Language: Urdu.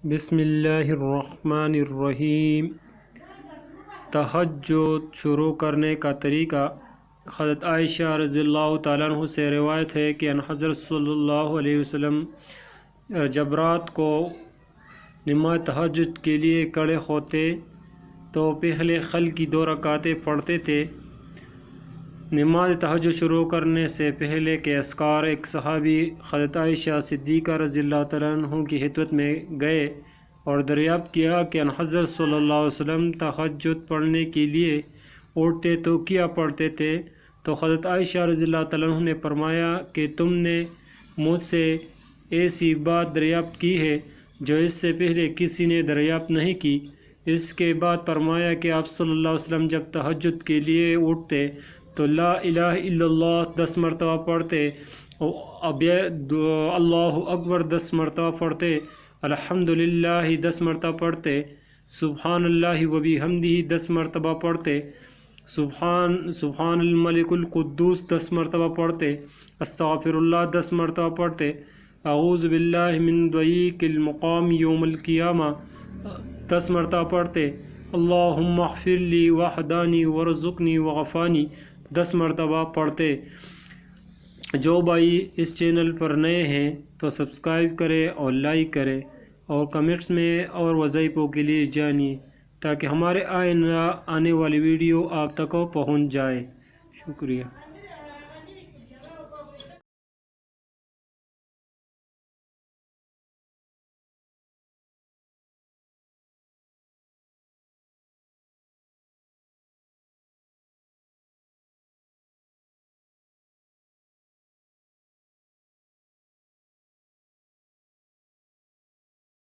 بسم اللہ الرحمن الرحیم۔ تہجد شروع کرنے کا طریقہ۔ حضرت عائشہ رضی اللہ تعالیٰ عنہ سے روایت ہے کہ حضرت صلی اللہ علیہ وسلم جب رات کو نماز تہجد کے لیے کھڑے ہوتے تو پہلے خل کی 2 رکعتیں پڑھتے تھے۔ نماز تہجد شروع کرنے سے پہلے کے اذکار۔ ایک صحابی حضرت عائشہ صدیقہ رضی اللہ تعالیٰ عنہ کی خدمت میں گئے اور دریافت کیا کہ حضرت صلی اللہ علیہ وسلم تہجد پڑھنے کے لیے اٹھتے تو کیا پڑھتے تھے؟ تو حضرت عائشہ رضی اللہ تعالیٰ عنہ نے فرمایا کہ تم نے مجھ سے ایسی بات دریافت کی ہے جو اس سے پہلے کسی نے دریافت نہیں کی۔ اس کے بعد فرمایا کہ آپ صلی اللہ علیہ وسلم جب تہجد کے لیے اٹھتے تو لا الہ الا اللہ 10 مرتبہ پڑھتے، اب اللہ اکبر 10 مرتبہ پڑھتے، الحمدللہ 10 مرتبہ پڑھتے، سبحان اللہ و بحمدہ 10 مرتبہ پڑھتے، سبحان الملک القدوس 10 مرتبہ پڑھتے، استغفر اللہ 10 مرتبہ پڑھتے، اعوذ باللہ من ضیق المقام یوم القیامہ 10 مرتبہ پڑھتے، اللہم اغفر لی وحدانی ورزقنی وعافانی 10 مرتبہ پڑھتے۔ جو بھائی اس چینل پر نئے ہیں تو سبسکرائب کریں اور لائک کریں اور کمنٹس میں اور وظائفوں کے لیے جانیے تاکہ ہمارے آنے والی ویڈیو آپ تک پہنچ جائے۔ شکریہ۔